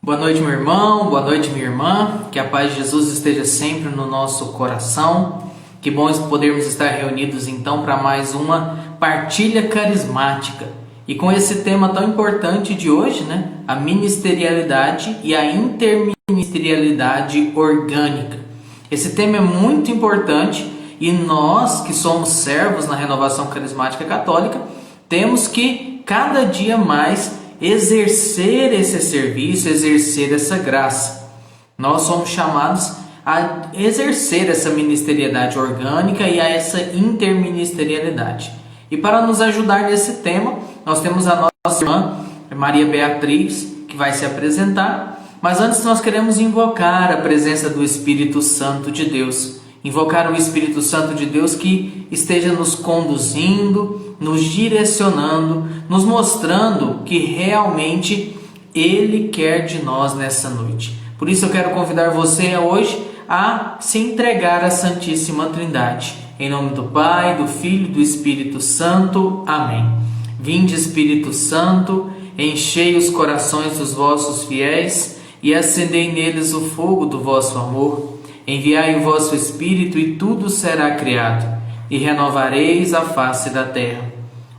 Boa noite, meu irmão, boa noite, minha irmã. Que a paz de Jesus esteja sempre no nosso coração. Que bom podermos estar reunidos então para mais uma partilha carismática. E com esse tema tão importante de hoje, né? A ministerialidade e a interministerialidade orgânica. Esse tema é muito importante e nós que somos servos na Renovação Carismática Católica temos que cada dia mais exercer esse serviço, exercer essa graça. Nós somos chamados a exercer essa ministerialidade orgânica e a essa interministerialidade. E para nos ajudar nesse tema, nós temos a nossa irmã Maria Beatriz, que vai se apresentar. Mas antes nós queremos invocar a presença do Espírito Santo de Deus. Invocar o Espírito Santo de Deus que esteja nos conduzindo, nos direcionando, nos mostrando que realmente Ele quer de nós nessa noite. Por isso eu quero convidar você hoje a se entregar à Santíssima Trindade. Em nome do Pai, do Filho e do Espírito Santo. Amém. Vinde, Espírito Santo, enchei os corações dos vossos fiéis e acendei neles o fogo do vosso amor. Enviai o vosso Espírito e tudo será criado, e renovareis a face da terra.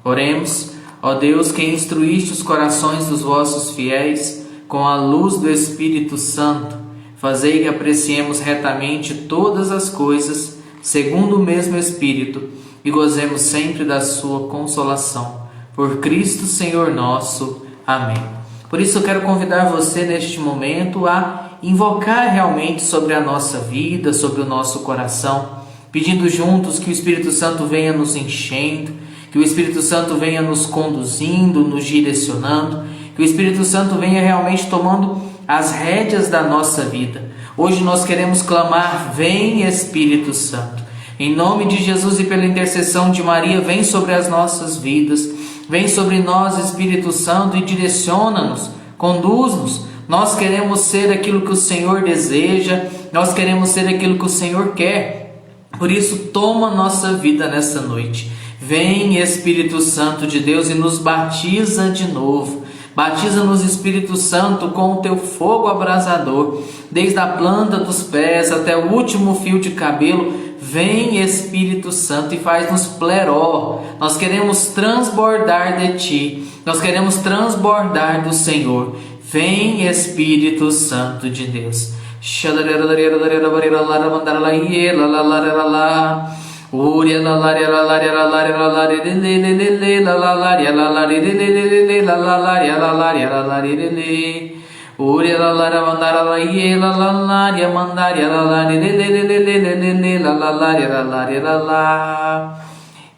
Oremos, ó Deus, que instruíste os corações dos vossos fiéis com a luz do Espírito Santo, fazei que apreciemos retamente todas as coisas, segundo o mesmo Espírito, e gozemos sempre da sua consolação. Por Cristo Senhor nosso. Amém. Por isso eu quero convidar você neste momento a invocar realmente sobre a nossa vida, sobre o nosso coração, pedindo juntos que o Espírito Santo venha nos enchendo, que o Espírito Santo venha nos conduzindo, nos direcionando, que o Espírito Santo venha realmente tomando as rédeas da nossa vida. Hoje nós queremos clamar: vem Espírito Santo. Em nome de Jesus e pela intercessão de Maria, vem sobre as nossas vidas, vem sobre nós, Espírito Santo, e direciona-nos, conduz-nos. Nós queremos ser aquilo que o Senhor deseja, nós queremos ser aquilo que o Senhor quer. Por isso, toma nossa vida nessa noite. Vem, Espírito Santo de Deus, e nos batiza de novo. Batiza-nos, Espírito Santo, com o teu fogo abrasador, desde a planta dos pés até o último fio de cabelo. Vem, Espírito Santo, e faz-nos pleró. Nós queremos transbordar de ti, nós queremos transbordar do Senhor. Vem, Espírito Santo de Deus.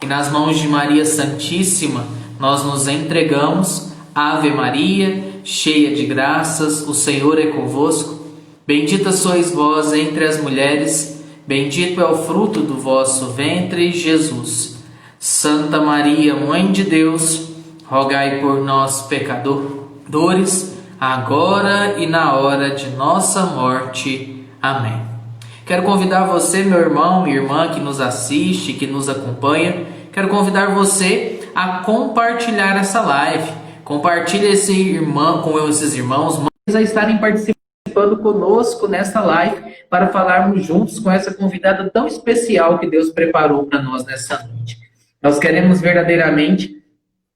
E nas mãos de Maria Santíssima nós nos entregamos. Ave Maria, cheia de graças, o Senhor é convosco. Bendita sois vós entre as mulheres, bendito é o fruto do vosso ventre, Jesus. Santa Maria, Mãe de Deus, rogai por nós, pecadores, agora e na hora de nossa morte. Amém. Quero convidar você, meu irmão, minha irmã, que nos assiste, que nos acompanha, quero convidar você a compartilhar essa live. Compartilhe esse irmão com esses irmãos a estarem participando conosco nesta live para falarmos juntos com essa convidada tão especial que Deus preparou para nós nessa noite. Nós queremos verdadeiramente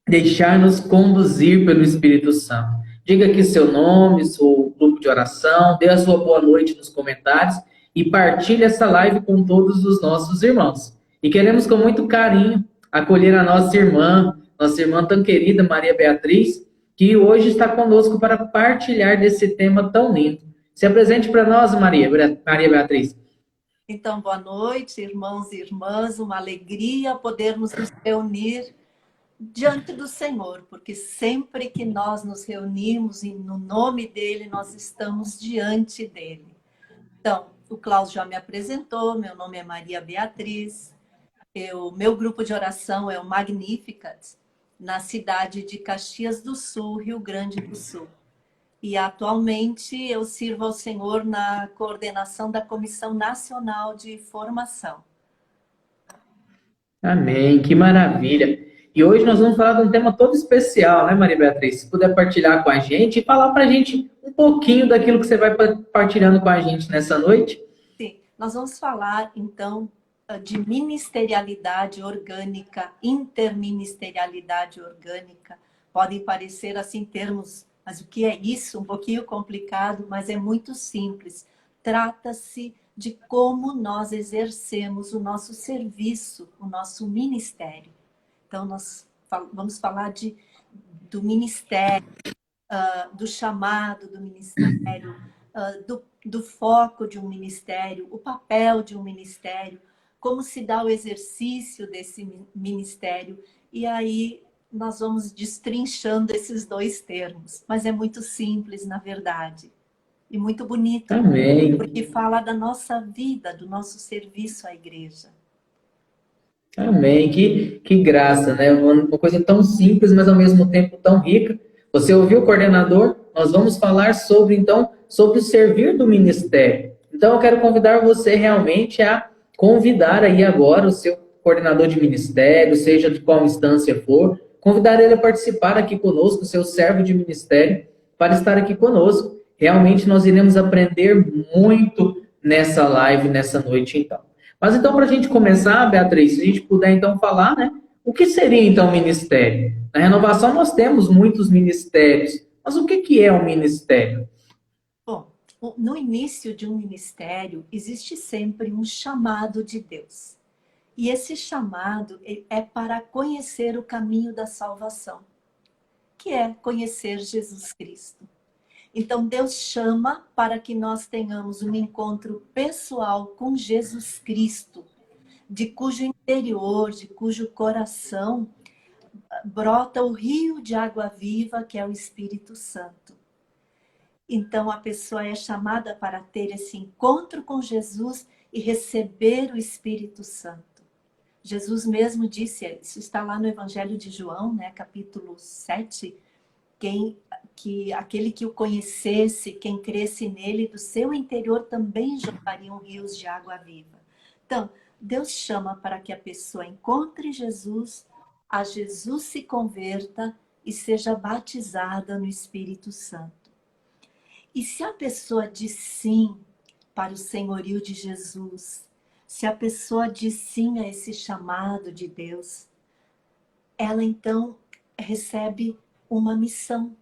deixar-nos conduzir pelo Espírito Santo. Diga aqui seu nome, seu grupo de oração, dê a sua boa noite nos comentários e partilhe essa live com todos os nossos irmãos. E queremos com muito carinho acolher a nossa irmã tão querida, Maria Beatriz, que hoje está conosco para partilhar desse tema tão lindo. Se apresente para nós, Maria Beatriz. Então, boa noite, irmãos e irmãs. Uma alegria podermos nos reunir diante do Senhor, porque sempre que nós nos reunimos e no nome dEle, nós estamos diante dEle. Então, o Klaus já me apresentou, meu nome é Maria Beatriz. Meu grupo de oração é o Magnificat, na cidade de Caxias do Sul, Rio Grande do Sul. E atualmente eu sirvo ao Senhor na coordenação da Comissão Nacional de Formação. Amém, que maravilha. E hoje nós vamos falar de um tema todo especial, né, Maria Beatriz? Se puder partilhar com a gente e falar para a gente um pouquinho daquilo que você vai partilhando com a gente nessa noite? Sim, nós vamos falar, então, de ministerialidade orgânica, interministerialidade orgânica. Podem parecer, assim, termos, mas o que é isso? Um pouquinho complicado, mas é muito simples. Trata-se de como nós exercemos o nosso serviço, o nosso ministério. Então, nós vamos falar do ministério, do chamado do ministério, do foco de um ministério, o papel de um ministério, como se dá o exercício desse ministério. E aí nós vamos destrinchando esses dois termos. Mas é muito simples, na verdade, e muito bonito, Amém. porque fala da nossa vida, do nosso serviço à igreja. Amém. Que graça, né? Uma coisa tão simples, mas ao mesmo tempo tão rica. Você ouviu, coordenador? Nós vamos falar sobre, então, sobre o servir do ministério. Então, eu quero convidar você realmente a convidar aí agora o seu coordenador de ministério, seja de qual instância for, convidar ele a participar aqui conosco, o seu servo de ministério, para estar aqui conosco. Realmente nós iremos aprender muito nessa live, nessa noite, então. Mas então, para a gente começar, Beatriz, se a gente puder então falar, né? O que seria então ministério? Na renovação nós temos muitos ministérios, mas o que é um ministério? Bom, no início de um ministério existe sempre um chamado de Deus. E esse chamado é para conhecer o caminho da salvação, que é conhecer Jesus Cristo. Então Deus chama para que nós tenhamos um encontro pessoal com Jesus Cristo, de cujo interior, de cujo coração brota o rio de água viva, que é o Espírito Santo. Então a pessoa é chamada para ter esse encontro com Jesus e receber o Espírito Santo. Jesus mesmo disse, isso está lá no Evangelho de João, né, capítulo 7, aquele que o conhecesse, quem cresce nele, do seu interior também jorrariam rios de água viva. Então, Deus chama para que a pessoa encontre Jesus, a Jesus se converta e seja batizada no Espírito Santo. E se a pessoa diz sim para o senhorio de Jesus, se a pessoa diz sim a esse chamado de Deus, ela então recebe uma missão,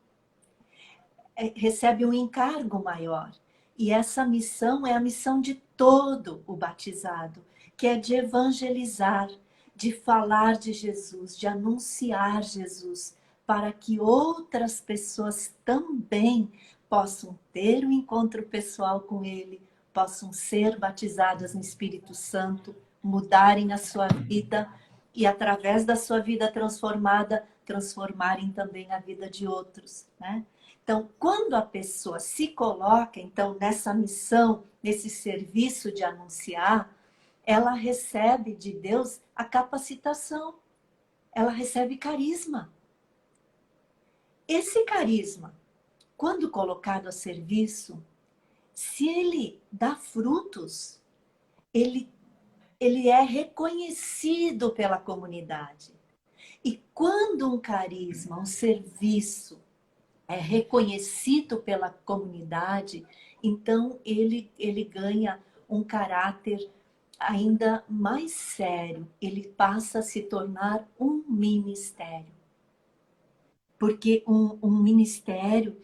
recebe um encargo maior. E essa missão é a missão de todo o batizado, que é de evangelizar, de falar de Jesus, de anunciar Jesus, para que outras pessoas também possam ter um encontro pessoal com Ele, possam ser batizadas no Espírito Santo, mudarem a sua vida e, através da sua vida transformada, transformarem também a vida de outros, né? Então, quando a pessoa se coloca, então, nessa missão, nesse serviço de anunciar, ela recebe de Deus a capacitação, ela recebe carisma. Esse carisma, quando colocado a serviço, se ele dá frutos, ele é reconhecido pela comunidade. E quando um carisma, um serviço, é reconhecido pela comunidade, então ele ganha um caráter ainda mais sério. Ele passa a se tornar um ministério. Porque um ministério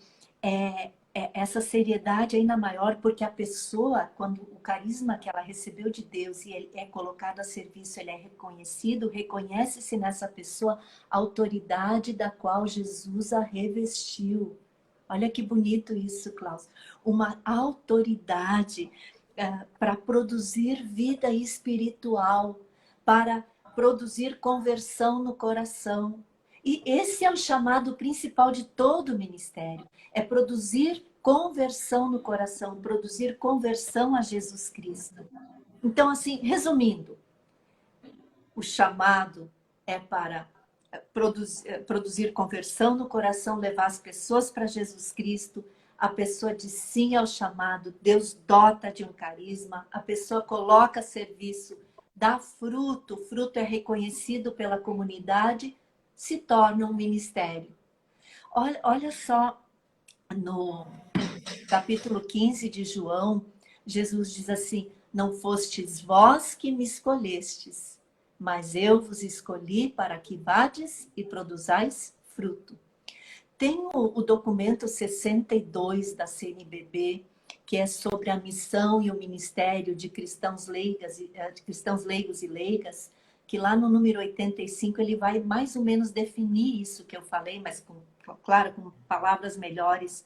essa seriedade ainda maior, porque a pessoa, quando o carisma que ela recebeu de Deus e ele é colocado a serviço, ele é reconhecido, reconhece-se nessa pessoa a autoridade da qual Jesus a revestiu. Olha que bonito isso, Klaus. Uma autoridade para produzir vida espiritual, para produzir conversão no coração. E esse é o chamado principal de todo o ministério, é produzir conversão no coração, produzir conversão a Jesus Cristo. Então, assim, resumindo, o chamado é para produzir conversão no coração, levar as pessoas para Jesus Cristo. A pessoa diz sim ao chamado, Deus dota de um carisma, a pessoa coloca a serviço, dá fruto, o fruto é reconhecido pela comunidade, se torna um ministério. Olha só capítulo 15 de João, Jesus diz assim: não fostes vós que me escolhestes, mas eu vos escolhi para que vades e produzais fruto. Tem o documento 62 da CNBB, que é sobre a missão e o ministério de cristãos leigos e leigas, que lá no número 85 ele vai mais ou menos definir isso que eu falei, mas claro, com palavras melhores.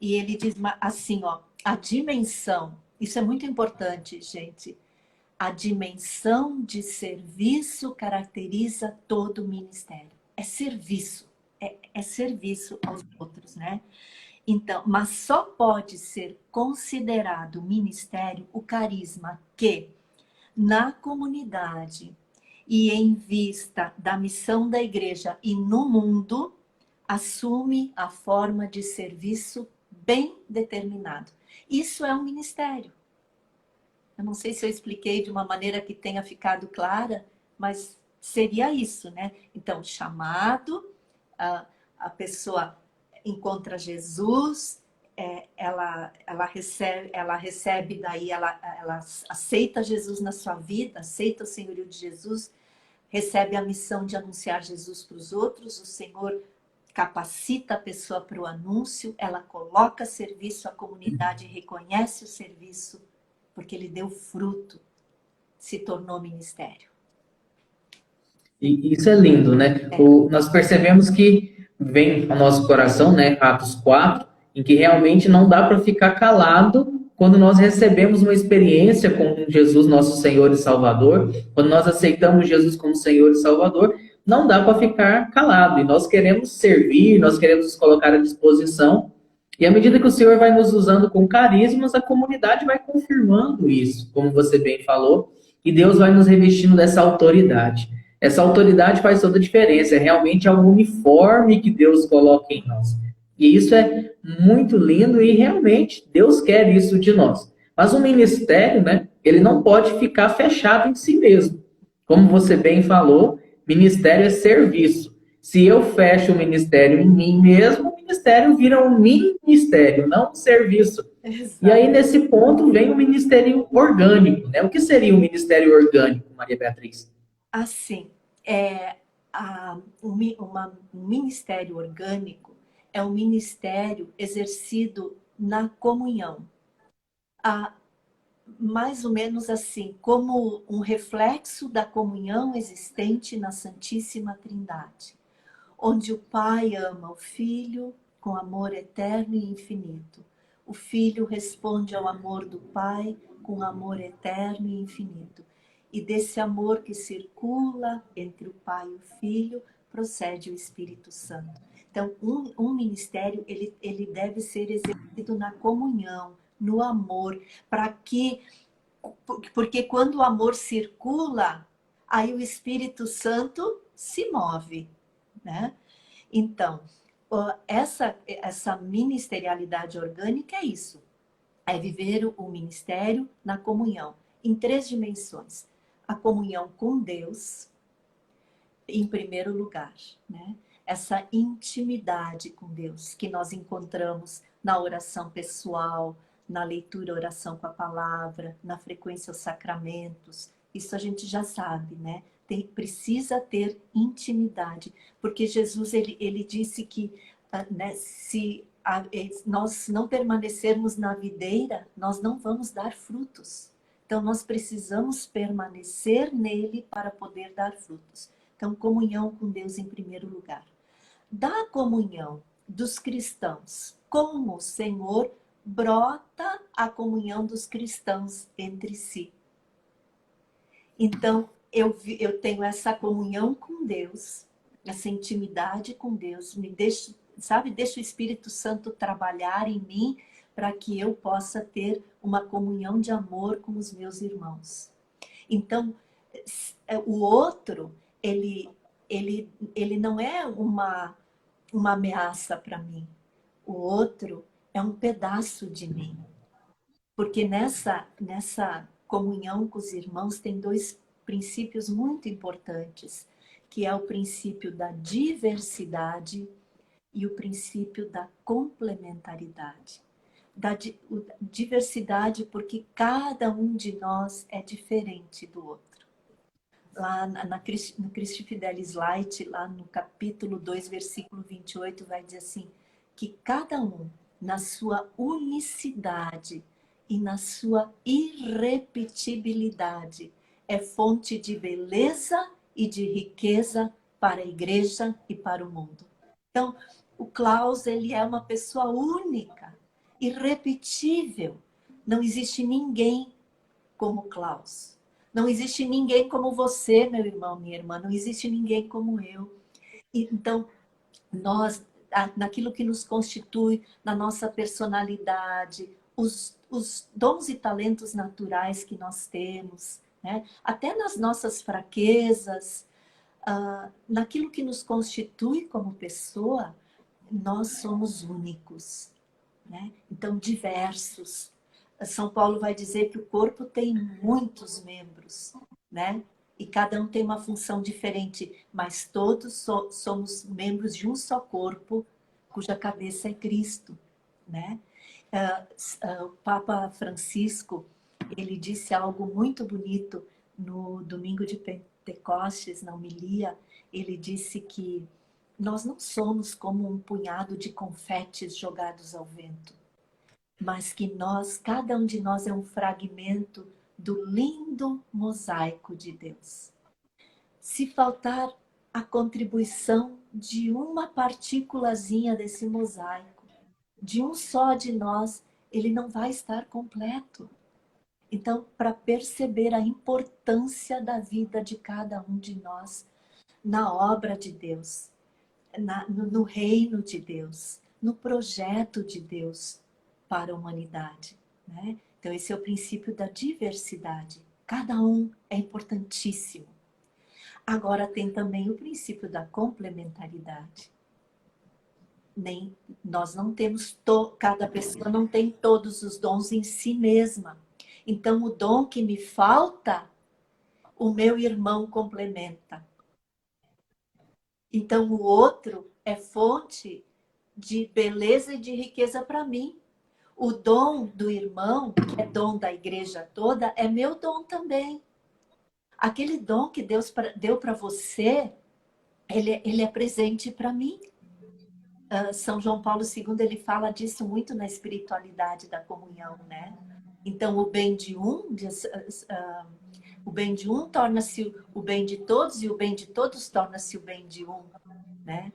E ele diz assim, ó, a dimensão, isso é muito importante, gente, a dimensão de serviço caracteriza todo o ministério. É serviço, é serviço aos outros, né? Então, mas só pode ser considerado ministério o carisma que, na comunidade e em vista da missão da igreja e no mundo, assume a forma de serviço bem determinado. Isso é um ministério. Eu não sei se eu expliquei de uma maneira que tenha ficado clara, mas seria isso, né? Então, chamado, a pessoa encontra Jesus, ela recebe daí, ela aceita Jesus na sua vida, aceita o senhorio de Jesus, recebe a missão de anunciar Jesus para os outros, o Senhor capacita a pessoa para o anúncio, ela coloca serviço, a comunidade reconhece o serviço, porque ele deu fruto, se tornou ministério. E isso é lindo, né? Nós percebemos que vem ao nosso coração, né, Atos 4, em que realmente não dá para ficar calado quando nós recebemos uma experiência com Jesus, nosso Senhor e Salvador, quando nós aceitamos Jesus como Senhor e Salvador, não dá para ficar calado. E nós queremos servir, nós queremos nos colocar à disposição. E à medida que o Senhor vai nos usando com carismas, a comunidade vai confirmando isso, como você bem falou, e Deus vai nos revestindo dessa autoridade. Essa autoridade faz toda a diferença, é realmente algo uniforme que Deus coloca em nós. E isso é muito lindo e realmente Deus quer isso de nós. Mas o ministério, né, ele não pode ficar fechado em si mesmo. Como você bem falou, ministério é serviço. Se eu fecho o ministério em mim mesmo, o ministério vira um ministério, não um serviço. Exato. E aí, nesse ponto, vem o ministério orgânico, né? O que seria o ministério orgânico, Maria Beatriz? Assim, um ministério orgânico é um ministério exercido na comunhão. Mais ou menos assim, como um reflexo da comunhão existente na Santíssima Trindade, onde o Pai ama o Filho com amor eterno e infinito. O Filho responde ao amor do Pai com amor eterno e infinito. E desse amor que circula entre o Pai e o Filho, procede o Espírito Santo. Então, um ministério, ele deve ser exercido na comunhão, no amor, porque quando o amor circula, aí o Espírito Santo se move, né? Então, essa ministerialidade orgânica é isso, é viver o ministério na comunhão, em 3 dimensões. A comunhão com Deus, em primeiro lugar, né? Essa intimidade com Deus que nós encontramos na oração pessoal, na leitura, oração com a palavra, na frequência aos sacramentos. Isso a gente já sabe, né? Precisa ter intimidade, porque Jesus ele disse que né, se nós não permanecermos na videira, nós não vamos dar frutos. Então, nós precisamos permanecer nele para poder dar frutos. Então, comunhão com Deus em primeiro lugar. Da comunhão dos cristãos com o Senhor, brota a comunhão dos cristãos entre si. Então, eu tenho essa comunhão com Deus, essa intimidade com Deus, deixa o Espírito Santo trabalhar em mim para que eu possa ter uma comunhão de amor com os meus irmãos. Então, o outro, ele não é uma ameaça para mim. O outro é um pedaço de mim. Porque nessa comunhão com os irmãos tem 2 princípios muito importantes, que é o princípio da diversidade e o princípio da complementaridade. diversidade, porque cada um de nós é diferente do outro. Lá no Christi Fidelis Light, lá no capítulo 2, versículo 28, vai dizer assim, que cada um, na sua unicidade e na sua irrepetibilidade, é fonte de beleza e de riqueza para a igreja e para o mundo. Então, o Klaus, ele é uma pessoa única, irrepetível. Não existe ninguém como Klaus. Não existe ninguém como você, meu irmão, minha irmã. Não existe ninguém como eu. Então, nós, naquilo que nos constitui, na nossa personalidade, os dons e talentos naturais que nós temos, né? Até nas nossas fraquezas, naquilo que nos constitui como pessoa, nós somos únicos, né? Então, diversos. São Paulo vai dizer que o corpo tem muitos membros, né? E cada um tem uma função diferente, mas todos somos membros de um só corpo, cuja cabeça é Cristo, né? O Papa Francisco, ele disse algo muito bonito no domingo de Pentecostes, na homilia. Ele disse que nós não somos como um punhado de confetes jogados ao vento, mas que nós, cada um de nós é um fragmento do lindo mosaico de Deus. Se faltar a contribuição de uma partículazinha desse mosaico, de um só de nós, ele não vai estar completo. Então, para perceber a importância da vida de cada um de nós na obra de Deus, no reino de Deus, no projeto de Deus para a humanidade, né? Então, esse é o princípio da diversidade. Cada um é importantíssimo. Agora, tem também o princípio da complementaridade. Nós não temos, cada pessoa não tem todos os dons em si mesma. Então, o dom que me falta, o meu irmão complementa. Então, o outro é fonte de beleza e de riqueza para mim. O dom do irmão, que é dom da igreja toda, é meu dom também. Aquele dom que Deus deu para você, ele é presente para mim. São João Paulo II, ele fala disso muito na espiritualidade da comunhão, né? Então, o bem de um torna-se o bem de todos, e o bem de todos torna-se o bem de um, né?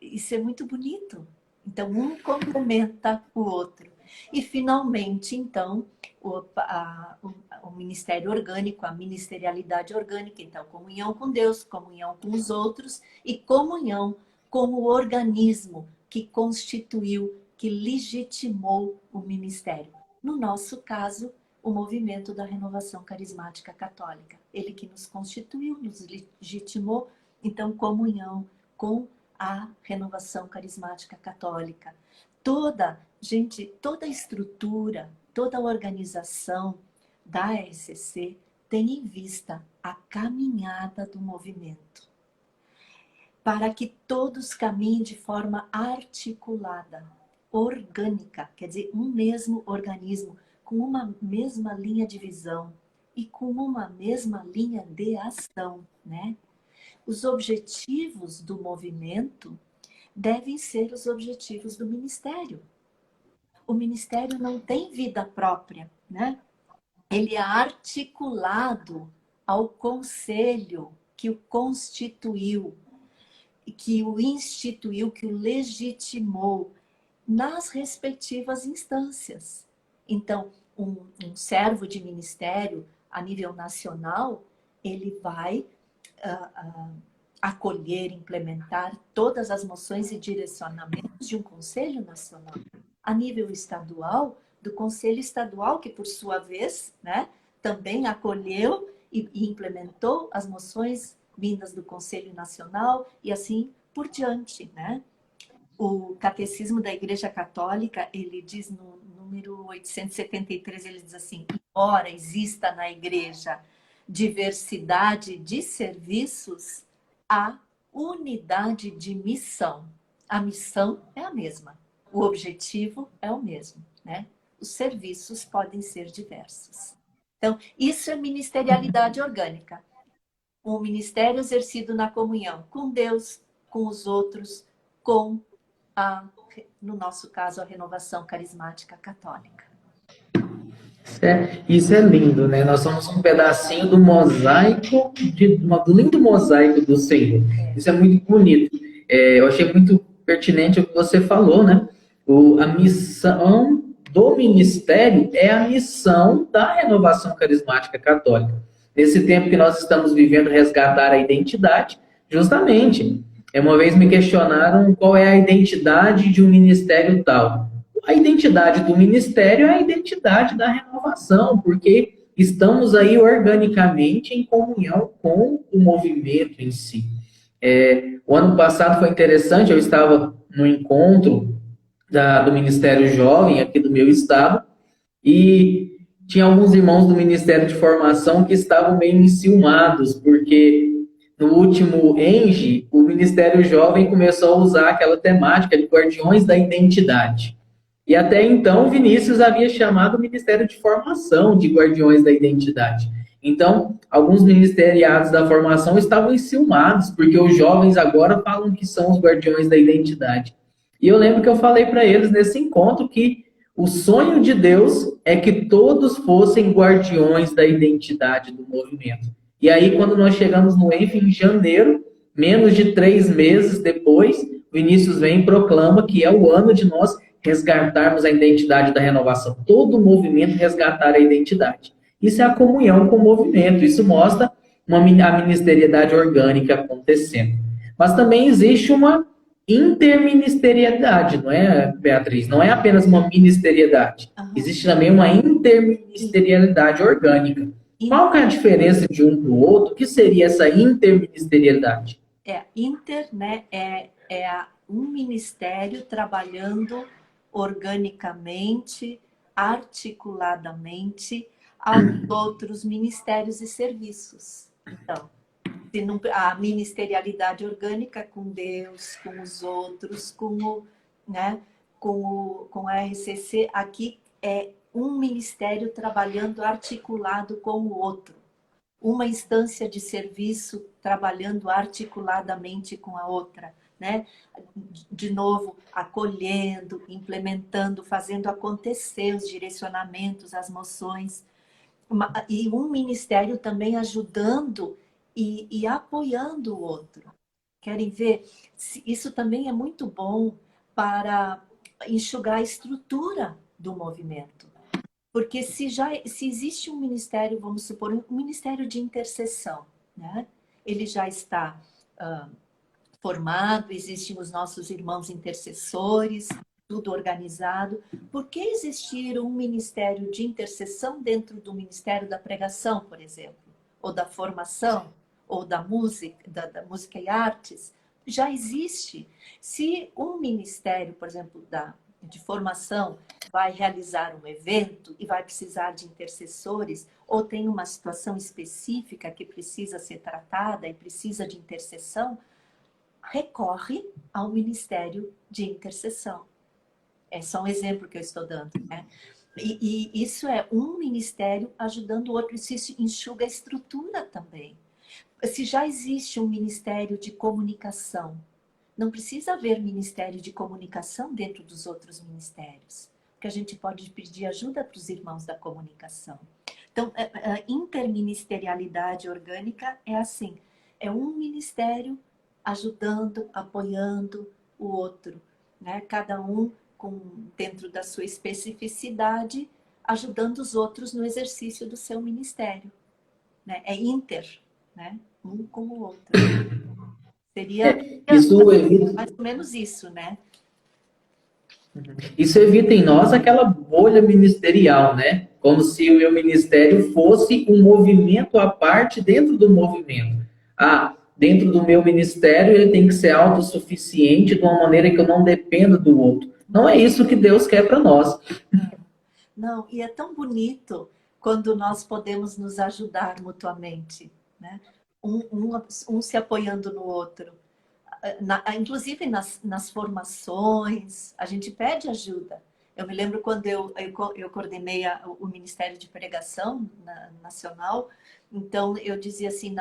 Isso é muito bonito. Então, um complementa o outro. E, finalmente, então, o ministério orgânico, a ministerialidade orgânica, então, comunhão com Deus, comunhão com os outros e comunhão com o organismo que constituiu, que legitimou o ministério. No nosso caso, o movimento da renovação carismática católica. Ele que nos constituiu, nos legitimou, então, comunhão com a renovação carismática católica. Toda a estrutura, toda a organização da RCC tem em vista a caminhada do movimento, para que todos caminhem de forma articulada, orgânica, quer dizer, um mesmo organismo, com uma mesma linha de visão e com uma mesma linha de ação, né? Os objetivos do movimento devem ser os objetivos do ministério. O ministério não tem vida própria, né? Ele é articulado ao conselho que o constituiu, que o instituiu, que o legitimou nas respectivas instâncias. Então, um servo de ministério a nível nacional, ele vai acolher, implementar todas as moções e direcionamentos de um Conselho Nacional. A nível estadual, do Conselho Estadual, que por sua vez, né, também acolheu e implementou as moções vindas do Conselho Nacional e assim por diante, né? O Catecismo da Igreja Católica, ele diz no número 873, ele diz assim: embora exista na Igreja diversidade de serviços, há unidade de missão. A missão é a mesma. o objetivo é o mesmo, né? Os serviços podem ser diversos. Então, isso é ministerialidade orgânica. Um ministério exercido na comunhão com Deus, com os outros, com no nosso caso, a renovação carismática católica. Isso é lindo, né? Nós somos um pedacinho do mosaico, do lindo mosaico do Senhor. Isso é muito bonito. Eu achei muito pertinente o que você falou, né? A missão do ministério é a missão da renovação carismática católica. Nesse tempo que nós estamos vivendo, resgatar a identidade, justamente. Uma vez me questionaram qual é a identidade de um ministério tal. A identidade do ministério é a identidade da renovação, porque estamos aí organicamente em comunhão com o movimento em si. O ano passado foi interessante, eu estava no encontro do Ministério Jovem aqui do meu estado e tinha alguns irmãos do Ministério de Formação que estavam meio enciumados, porque no último ENGE, o Ministério Jovem começou a usar aquela temática de guardiões da identidade. E até então, Vinícius havia chamado o Ministério de Formação de Guardiões da Identidade. Então, alguns ministeriados da formação estavam enciumados, porque os jovens agora falam que são os guardiões da identidade. E eu lembro que eu falei para eles nesse encontro que o sonho de Deus é que todos fossem guardiões da identidade do movimento. E aí, quando nós chegamos no ENF em janeiro, menos de 3 meses depois, Vinícius vem e proclama que é o ano de nós resgatarmos a identidade da renovação. Todo movimento resgatar a identidade. Isso é a comunhão com o movimento. Isso mostra a ministerialidade orgânica acontecendo. Mas também existe uma interministerialidade, não é, Beatriz? Não é apenas uma ministerialidade. Existe também uma interministerialidade orgânica. Qual que é a diferença de um para o outro? O que seria essa interministerialidade? Né, um ministério trabalhando organicamente, articuladamente aos outros ministérios e serviços. Então, a ministerialidade orgânica com Deus, com os outros, com a RCC, aqui é um ministério trabalhando articulado com o outro. Uma instância de serviço trabalhando articuladamente com a outra. Né? De novo, acolhendo, implementando, fazendo acontecer os direcionamentos, as moções. E um ministério também ajudando e apoiando o outro. Querem ver? Isso também é muito bom para enxugar a estrutura do movimento. Porque se existe um ministério, vamos supor, um ministério de intercessão, né? Ele já está formado, existem os nossos irmãos intercessores, tudo organizado. Por que existir um ministério de intercessão dentro do ministério da pregação, por exemplo? Ou da formação, ou da música e artes? Já existe. Se um ministério, por exemplo, de formação, vai realizar um evento e vai precisar de intercessores, ou tem uma situação específica que precisa ser tratada e precisa de intercessão, recorre ao ministério de intercessão. É só um exemplo que eu estou dando, né? E isso é um ministério ajudando o outro, isso enxuga a estrutura também. Se já existe um ministério de comunicação, não precisa haver ministério de comunicação dentro dos outros ministérios, porque a gente pode pedir ajuda para os irmãos da comunicação. Então, a interministerialidade orgânica é assim, é um ministério ajudando, apoiando o outro, né? Cada um dentro da sua especificidade, ajudando os outros no exercício do seu ministério. Né? É inter, né? Um com o outro. Seria Isso evita, mais ou menos isso, né? Isso evita em nós aquela bolha ministerial, né? Como se o meu ministério fosse um movimento à parte dentro do movimento. Dentro do meu ministério ele tem que ser autossuficiente de uma maneira que eu não dependa do outro. Não é isso que Deus quer para nós. Não, e é tão bonito quando nós podemos nos ajudar mutuamente, né? Um se apoiando no outro. inclusive nas formações, a gente pede ajuda. Eu me lembro quando eu coordenei o Ministério de Pregação nacional, então eu dizia assim,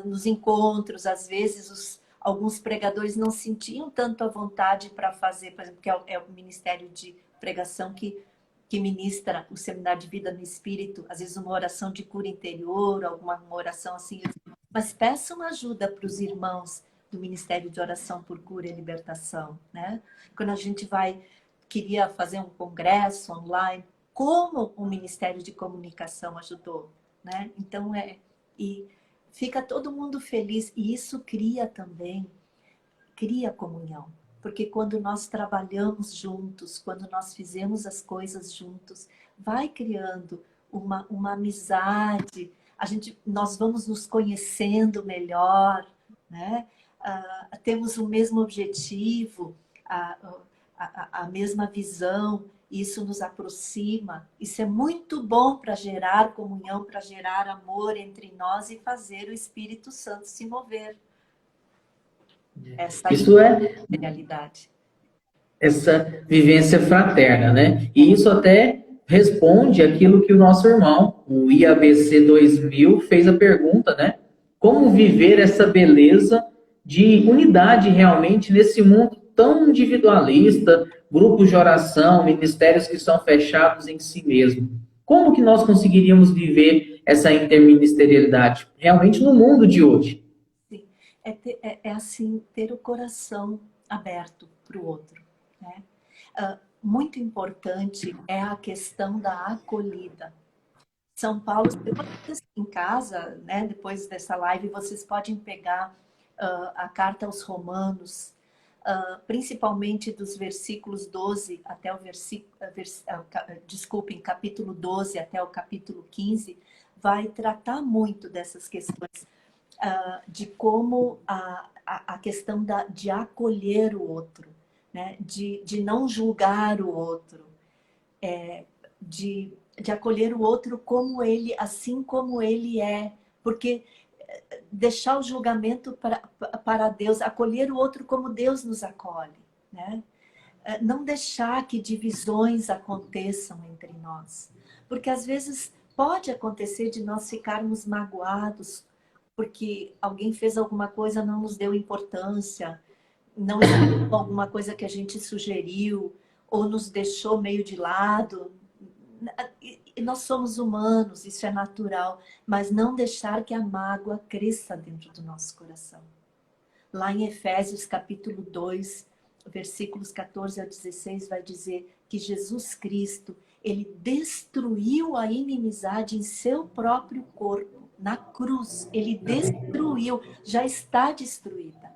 nos encontros, às vezes alguns pregadores não sentiam tanto a vontade para fazer, por exemplo, que é o Ministério de Pregação que ministra o Seminário de Vida no Espírito, às vezes uma oração de cura interior, uma oração assim, mas peçam ajuda para os irmãos do Ministério de Oração por Cura e Libertação, né? Quando a gente queria fazer um congresso online, como o Ministério de Comunicação ajudou, né? Então, e fica todo mundo feliz, e isso cria comunhão. Porque quando nós trabalhamos juntos, quando nós fizemos as coisas juntos, vai criando uma amizade, nós vamos nos conhecendo melhor, né? Temos o mesmo objetivo, a mesma visão, isso nos aproxima. Isso é muito bom para gerar comunhão, para gerar amor entre nós e fazer o Espírito Santo se mover. Isso é a realidade. Essa vivência fraterna, né? E isso até responde aquilo que o nosso irmão, o IABC 2000, fez a pergunta, né? Como viver essa beleza de unidade realmente nesse mundo tão individualista, grupos de oração, ministérios que são fechados em si mesmo? Como que nós conseguiríamos viver essa interministerialidade realmente no mundo de hoje? Sim. É assim, ter o coração aberto para o outro, né? Muito importante é a questão da acolhida. São Paulo, em casa, né, depois dessa live, vocês podem pegar a carta aos Romanos, principalmente dos versículos 12 até o capítulo 12 até o capítulo 15, vai tratar muito dessas questões, de como a questão de acolher o outro, né? De não julgar o outro, de acolher o outro assim como ele é, porque deixar o julgamento para Deus, acolher o outro como Deus nos acolhe, né? Não deixar que divisões aconteçam entre nós, porque às vezes pode acontecer de nós ficarmos magoados porque alguém fez alguma coisa, não nos deu importância, não escutou alguma coisa que a gente sugeriu, ou nos deixou meio de lado. E nós somos humanos, isso é natural, mas não deixar que a mágoa cresça dentro do nosso coração. Lá em Efésios capítulo 2, versículos 14 a 16, vai dizer que Jesus Cristo, ele destruiu a inimizade em seu próprio corpo, na cruz. Ele destruiu, já está destruída.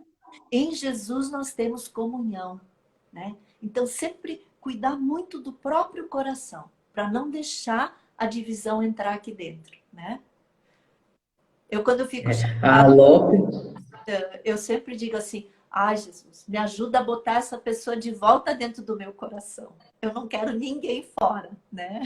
Em Jesus nós temos comunhão, né? Então sempre cuidar muito do próprio coração, para não deixar a divisão entrar aqui dentro, né? Quando eu fico chateada, eu sempre digo assim, Jesus, me ajuda a botar essa pessoa de volta dentro do meu coração. Eu não quero ninguém fora, né?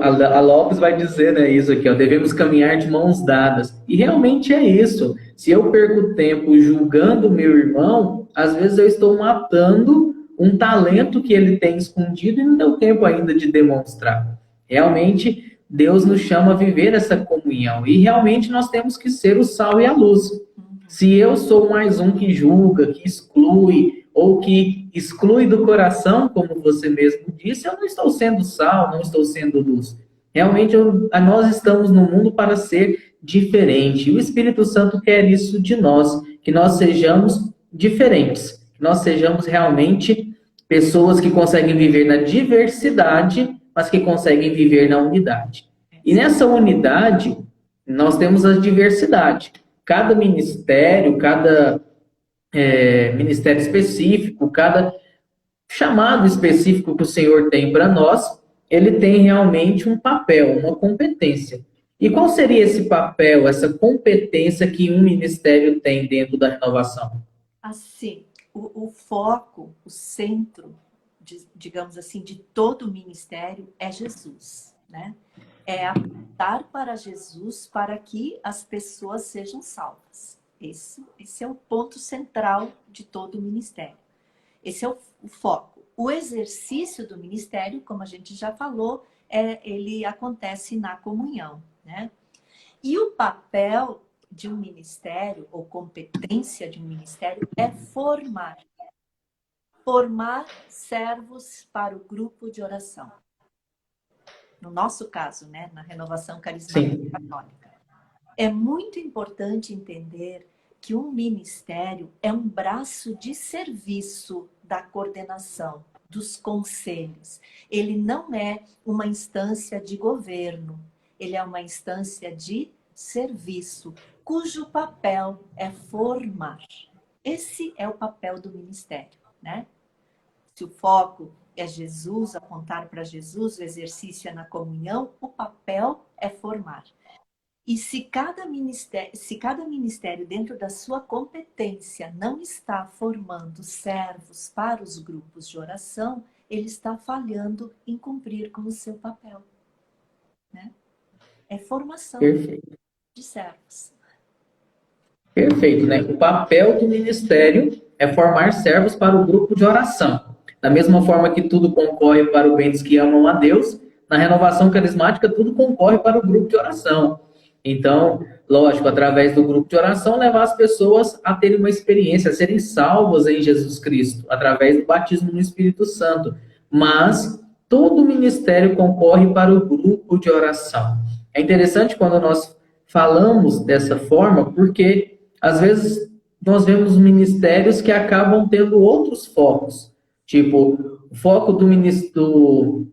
A Lopes vai dizer, né, isso aqui, ó, devemos caminhar de mãos dadas. E realmente é isso. Se eu perco tempo julgando meu irmão, às vezes eu estou matando um talento que ele tem escondido e não deu tempo ainda de demonstrar. Realmente, Deus nos chama a viver essa comunhão. E realmente nós temos que ser o sal e a luz. Se eu sou mais um que julga, que exclui, ou que exclui do coração, como você mesmo disse, eu não estou sendo sal, não estou sendo luz. Realmente, nós estamos no mundo para ser diferente. E o Espírito Santo quer isso de nós, que nós sejamos diferentes, que nós sejamos realmente pessoas que conseguem viver na diversidade, mas que conseguem viver na unidade. E nessa unidade, nós temos a diversidade. Cada ministério, cada ministério específico, cada chamado específico que o Senhor tem para nós, ele tem realmente um papel, uma competência. E qual seria esse papel, essa competência que um ministério tem dentro da renovação? Assim, o foco, o centro, digamos assim, de todo o ministério é Jesus, né? É apontar para Jesus para que as pessoas sejam salvas. Esse é o ponto central de todo o ministério. Esse é o foco. O exercício do ministério, como a gente já falou, ele acontece na comunhão, né? E o papel de um ministério, ou competência de um ministério, é formar. Formar servos para o grupo de oração. No nosso caso, né, na Renovação Carismática Católica. É muito importante entender que um ministério é um braço de serviço da coordenação, dos conselhos. Ele não é uma instância de governo, ele é uma instância de serviço, cujo papel é formar. Esse é o papel do ministério, né? Se o foco é Jesus, apontar para Jesus, o exercício é na comunhão, o papel é formar. E se cada ministério dentro da sua competência não está formando servos para os grupos de oração, ele está falhando em cumprir com o seu papel, né? É formação de servos. Perfeito, né? O papel do ministério é formar servos para o grupo de oração. Da mesma forma que tudo concorre para o bem dos que amam a Deus, na renovação carismática tudo concorre para o grupo de oração. Então, lógico, através do grupo de oração, levar as pessoas a terem uma experiência, a serem salvas em Jesus Cristo, através do batismo no Espírito Santo. Mas todo o ministério concorre para o grupo de oração. É interessante quando nós falamos dessa forma, porque às vezes nós vemos ministérios que acabam tendo outros focos. Tipo, o foco do Ministério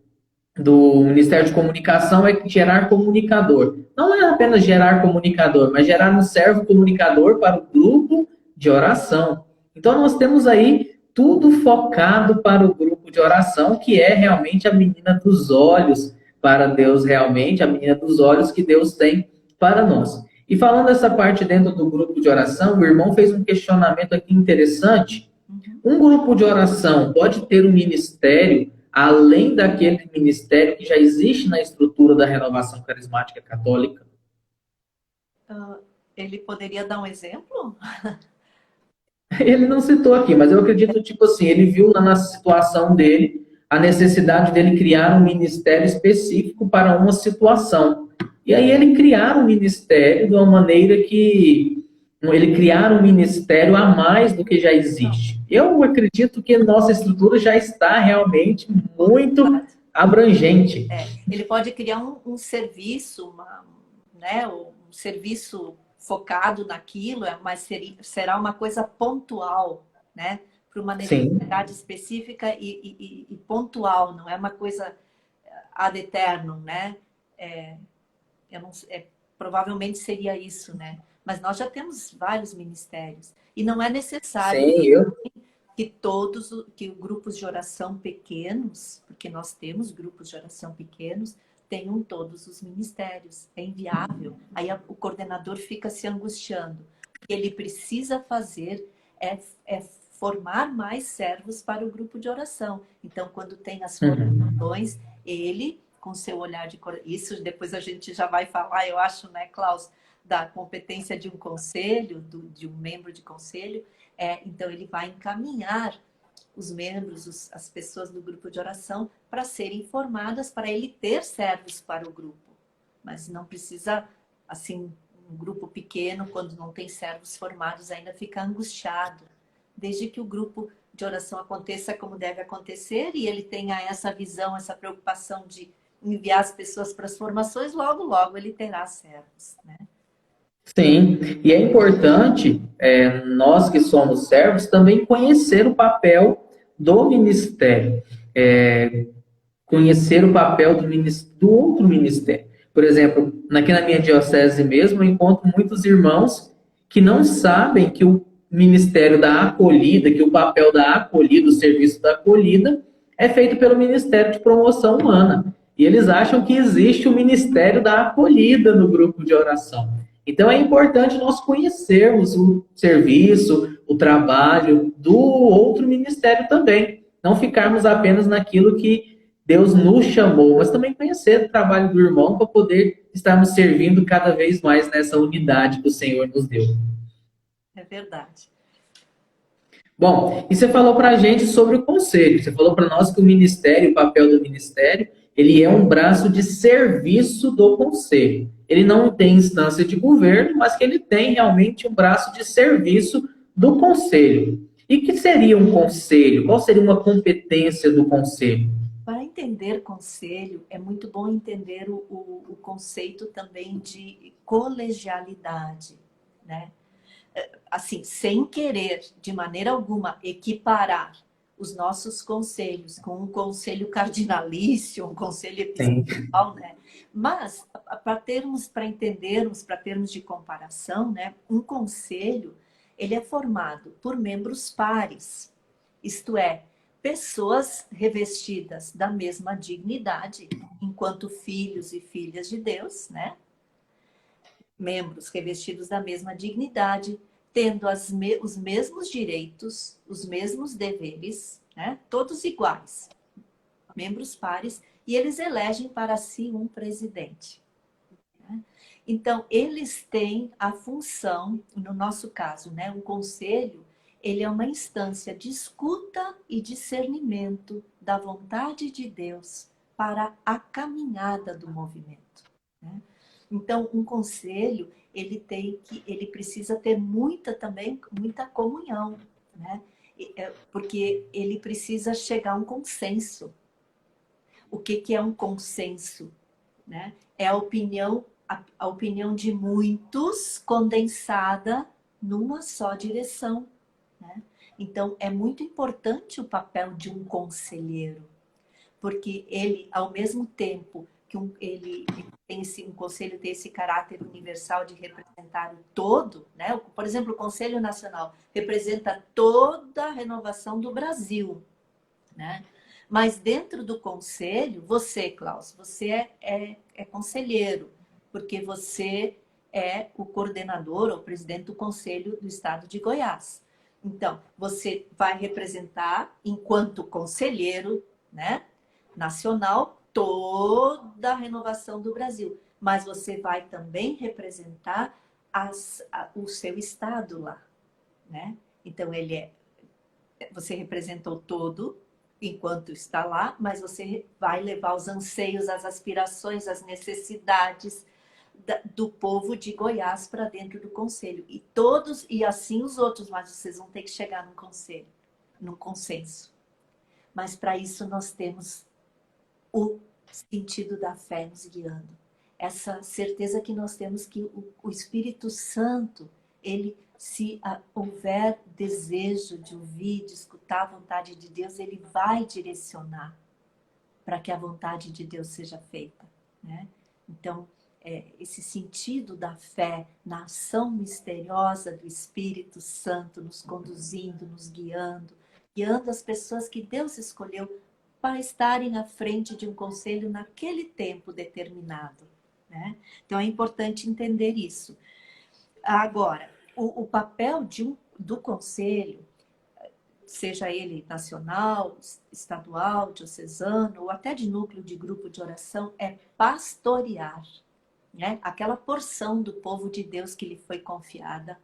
de Comunicação é gerar comunicador. Não é apenas gerar comunicador, mas gerar um servo comunicador para o grupo de oração. Então, nós temos aí tudo focado para o grupo de oração, que é realmente a menina dos olhos para Deus, realmente, a menina dos olhos que Deus tem para nós. E falando dessa parte dentro do grupo de oração, o irmão fez um questionamento aqui interessante. Um grupo de oração pode ter um ministério além daquele ministério que já existe na estrutura da Renovação Carismática Católica? Ele poderia dar um exemplo? Ele não citou aqui, mas eu acredito, tipo assim, ele viu na situação dele a necessidade dele criar um ministério específico para uma situação. E aí ele criar um ministério de uma maneira que ele criar um ministério a mais do que já existe. Eu acredito que nossa estrutura já está realmente muito abrangente. Ele pode criar um serviço, né, um serviço focado naquilo, mas será uma coisa pontual, né, para uma necessidade específica e pontual, não é uma coisa ad eternum, né? Provavelmente seria isso, né? Mas nós já temos vários ministérios. E não é necessário que grupos de oração pequenos, porque nós temos grupos de oração pequenos, tenham todos os ministérios. É inviável. Aí o coordenador fica se angustiando. O que ele precisa fazer é formar mais servos para o grupo de oração. Então, quando tem as formações, ele, com seu olhar de... Isso depois a gente já vai falar, eu acho, né, Klaus, da competência de um conselho, de um membro de conselho, então ele vai encaminhar os membros, as pessoas do grupo de oração para serem formadas, para ele ter servos para o grupo. Mas não precisa, assim, um grupo pequeno, quando não tem servos formados, ainda fica angustiado. Desde que o grupo de oração aconteça como deve acontecer e ele tenha essa visão, essa preocupação de enviar as pessoas para as formações, logo, logo ele terá servos, né? Sim, e é importante, nós que somos servos, também conhecer o papel do ministério, conhecer o papel do outro ministério. Por exemplo, aqui na minha diocese mesmo, eu encontro muitos irmãos que não sabem que o ministério da acolhida, que o papel da acolhida, o serviço da acolhida, é feito pelo Ministério de Promoção Humana. E eles acham que existe o Ministério da Acolhida no grupo de oração. Então, é importante nós conhecermos o serviço, o trabalho do outro ministério também. Não ficarmos apenas naquilo que Deus nos chamou, mas também conhecer o trabalho do irmão para poder estarmos servindo cada vez mais nessa unidade que o Senhor nos deu. É verdade. Bom, e você falou para a gente sobre o conselho. Você falou para nós que o ministério, o papel do ministério, ele é um braço de serviço do conselho. Ele não tem instância de governo, mas que ele tem realmente um braço de serviço do conselho. E que seria um conselho? Qual seria uma competência do conselho? Para entender conselho, é muito bom entender o conceito também de colegialidade, né? Assim, sem querer, de maneira alguma, equiparar os nossos conselhos com um conselho cardinalício, um conselho Sim. episcopal, né? Mas, para entendermos, para termos de comparação, né? Um conselho, ele é formado por membros pares, isto é, pessoas revestidas da mesma dignidade, enquanto filhos e filhas de Deus, né? Membros revestidos da mesma dignidade, tendo os mesmos direitos, os mesmos deveres, né? Todos iguais, membros pares, e eles elegem para si um presidente. Né? Então, eles têm a função, no nosso caso, né? Um conselho, ele é uma instância de escuta e discernimento da vontade de Deus para a caminhada do movimento. Né? Então, um conselho, ele precisa ter muita comunhão, né? Porque ele precisa chegar a um consenso. O que é um consenso? Né? É a opinião de muitos condensada numa só direção. Né? Então, é muito importante o papel de um conselheiro, porque ele, ao mesmo tempo que ele tem um conselho tem esse caráter universal de representar o todo, né? Por exemplo, o Conselho Nacional representa toda a renovação do Brasil, né? Mas dentro do conselho, você, Klaus, você é conselheiro, porque você é o coordenador ou presidente do Conselho do Estado de Goiás. Então, você vai representar, enquanto conselheiro, né, nacional, toda a renovação do Brasil. Mas você vai também representar o seu estado lá, né? Então, você representou todo enquanto está lá, mas você vai levar os anseios, as aspirações, as necessidades do povo de Goiás para dentro do conselho. E assim os outros, mas vocês vão ter que chegar num conselho, num consenso. Mas para isso nós temos o sentido da fé nos guiando. Essa certeza que nós temos que o Espírito Santo, ele, se houver desejo de ouvir, de escutar a vontade de Deus, ele vai direcionar para que a vontade de Deus seja feita. Né? Então, esse sentido da fé na ação misteriosa do Espírito Santo, nos conduzindo, nos guiando as pessoas que Deus escolheu para estarem à frente de um conselho naquele tempo determinado. Né? Então, é importante entender isso. Agora, o papel do conselho, seja ele nacional, estadual, diocesano, ou até de núcleo de grupo de oração, é pastorear, né? Aquela porção do povo de Deus que lhe foi confiada,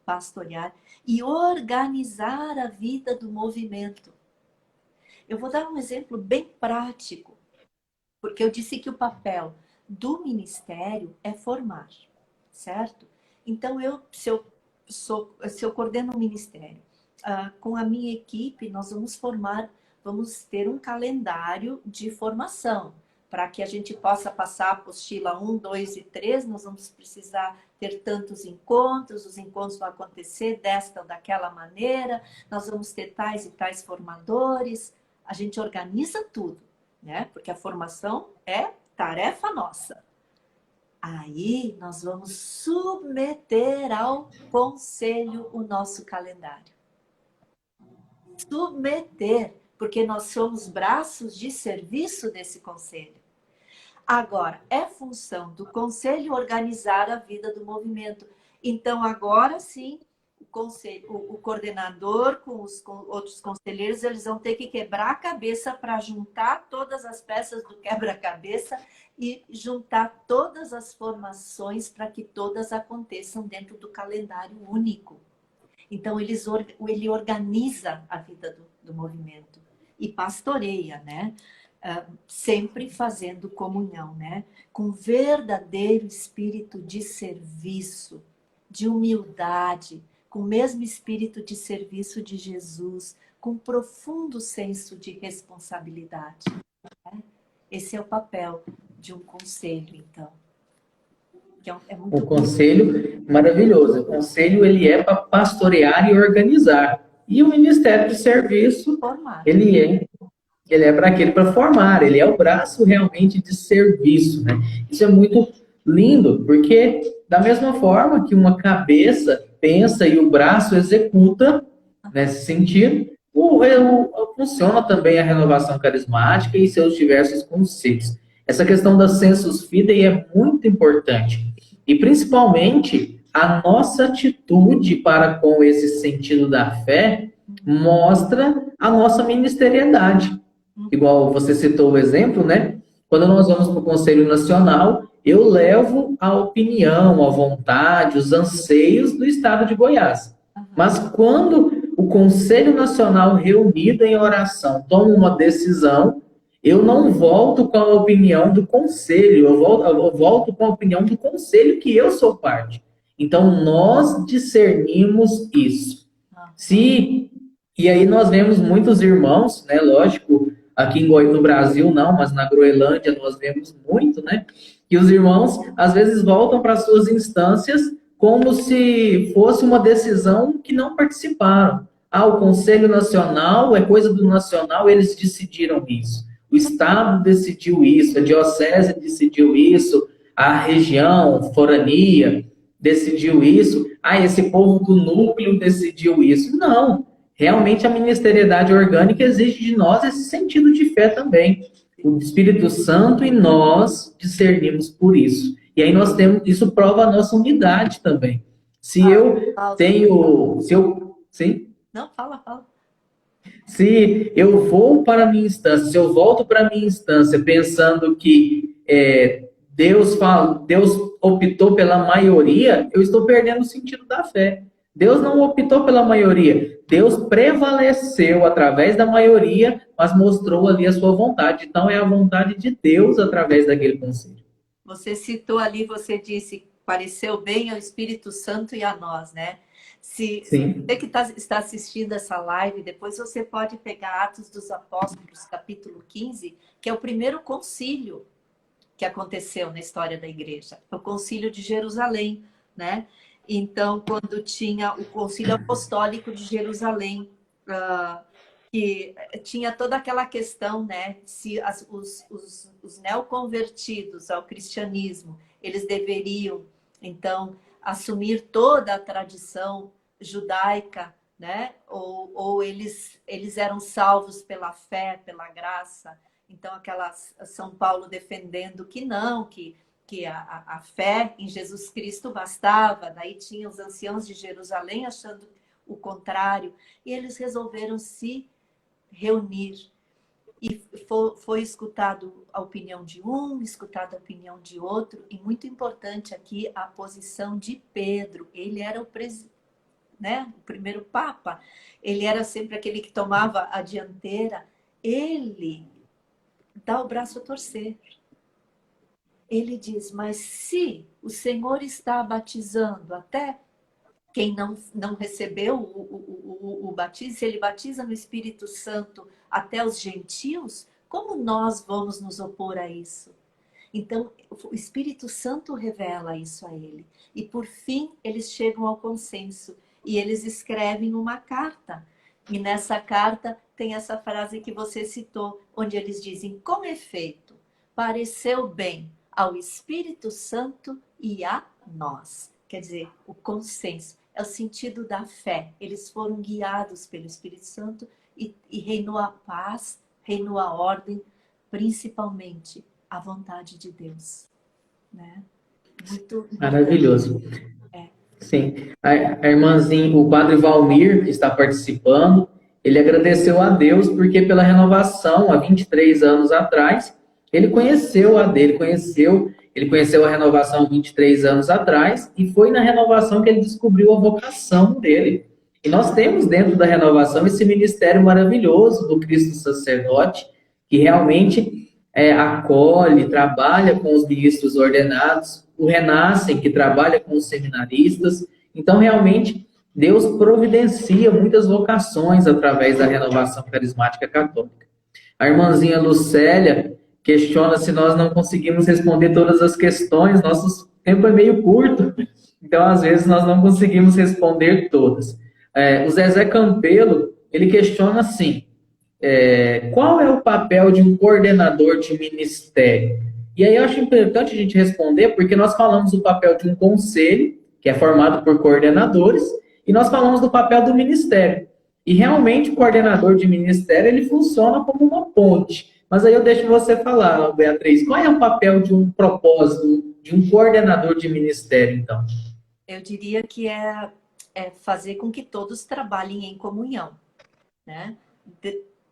pastorear e organizar a vida do movimento. Eu vou dar um exemplo bem prático, porque eu disse que o papel do ministério é formar, certo? Então, se eu coordeno um ministério, com a minha equipe, nós vamos ter um calendário de formação. Para que a gente possa passar a apostila 1, 2 e 3, nós vamos precisar ter tantos encontros, os encontros vão acontecer desta ou daquela maneira, nós vamos ter tais e tais formadores, a gente organiza tudo, né? Porque a formação é tarefa nossa. Aí nós vamos submeter ao conselho o nosso calendário. Submeter, porque nós somos braços de serviço desse conselho. Agora, é função do conselho organizar a vida do movimento. Então, agora sim, o coordenador com outros conselheiros, eles vão ter que quebrar a cabeça para juntar todas as peças do quebra-cabeça e juntar todas as formações para que todas aconteçam dentro do calendário único. Então, ele organiza a vida do movimento e pastoreia, né? Sempre fazendo comunhão, né? Com verdadeiro espírito de serviço, de humildade, com o mesmo espírito de serviço de Jesus, com profundo senso de responsabilidade. Né? Esse é o papel de um conselho, então. Que é muito O conselho, maravilhoso. O conselho, ele é para pastorear e organizar. E o Ministério de Serviço, formar. ele é para aquele, para formar. Ele é o braço realmente de serviço, né? Isso é muito lindo, porque da mesma forma que uma cabeça pensa e o braço executa, nesse sentido, funciona também a renovação carismática e seus diversos conceitos. Essa questão da sensus fidei é muito importante. E, principalmente, a nossa atitude para com esse sentido da fé mostra a nossa ministeriedade. Igual você citou o exemplo, né? Quando nós vamos para o Conselho Nacional, eu levo a opinião, a vontade, os anseios do Estado de Goiás. Mas quando o Conselho Nacional reunido em oração toma uma decisão, eu não volto com a opinião do Conselho, eu volto com a opinião do Conselho que eu sou parte. Então, nós discernimos isso. E aí nós vemos muitos irmãos, né? Lógico, aqui no Brasil não, mas na Groenlândia nós vemos muito, né? Que os irmãos, às vezes, voltam para suas instâncias como se fosse uma decisão que não participaram. O Conselho Nacional é coisa do Nacional, eles decidiram isso. O Estado decidiu isso, a Diocese decidiu isso, a região, forania, decidiu isso. Esse povo do núcleo decidiu isso. Não. Realmente a ministeriedade orgânica exige de nós esse sentido de fé também. O Espírito Santo e nós discernimos por isso. E aí nós temos, isso prova a nossa unidade também. Se eu tenho... Sim? Não, fala. Se eu vou para a minha instância, se eu volto para a minha instância pensando que Deus optou pela maioria, eu estou perdendo o sentido da fé. Deus não optou pela maioria. Deus prevaleceu através da maioria, mas mostrou ali a sua vontade. Então, é a vontade de Deus através daquele conselho. Você citou ali, você disse, pareceu bem ao Espírito Santo e a nós, né? Se você que está assistindo essa live, depois você pode pegar Atos dos Apóstolos, capítulo 15, que é o primeiro concílio que aconteceu na história da igreja. É o concílio de Jerusalém, né? Então, quando tinha o concílio apostólico de Jerusalém, que tinha toda aquela questão, né? Se os neoconvertidos ao cristianismo, eles deveriam, então, assumir toda a tradição judaica, né? Ou eles eram salvos pela fé, pela graça. Então, São Paulo defendendo que não, que a fé em Jesus Cristo bastava. Daí tinha os anciãos de Jerusalém achando o contrário. E eles resolveram se reunir. E foi escutado a opinião de um, escutada a opinião de outro. E muito importante aqui a posição de Pedro. Ele era o primeiro papa. Ele era sempre aquele que tomava a dianteira. Ele dá o braço a torcer. Ele diz, mas se o Senhor está batizando até quem não recebeu o batismo, se ele batiza no Espírito Santo até os gentios, como nós vamos nos opor a isso? Então, o Espírito Santo revela isso a ele. E, por fim, eles chegam ao consenso. E eles escrevem uma carta. E nessa carta tem essa frase que você citou, onde eles dizem, com efeito, pareceu bem ao Espírito Santo e a nós. Quer dizer, o consenso. É o sentido da fé. Eles foram guiados pelo Espírito Santo e reinou a paz, reinou a ordem, principalmente a vontade de Deus. Né? Muito maravilhoso. Sim. A irmãzinha, o padre Valmir, que está participando, ele agradeceu a Deus porque pela renovação, há 23 anos atrás, ele conheceu ele conheceu a renovação 23 anos atrás e foi na renovação que ele descobriu a vocação dele. E nós temos dentro da renovação esse ministério maravilhoso do Cristo sacerdote, que realmente acolhe, trabalha com os ministros ordenados, o Renascem, que trabalha com os seminaristas. Então, realmente, Deus providencia muitas vocações através da renovação carismática católica. A irmãzinha Lucélia questiona se nós não conseguimos responder todas as questões, nosso tempo é meio curto, então às vezes nós não conseguimos responder todas. O Zezé Campelo, ele questiona assim, qual é o papel de um coordenador de ministério? E aí eu acho importante a gente responder, porque nós falamos do papel de um conselho, que é formado por coordenadores, e nós falamos do papel do ministério. E realmente o coordenador de ministério, ele funciona como uma ponte. Mas aí eu deixo você falar, Beatriz, qual é o papel de um propósito, de um coordenador de ministério, então? Eu diria que é fazer com que todos trabalhem em comunhão, né?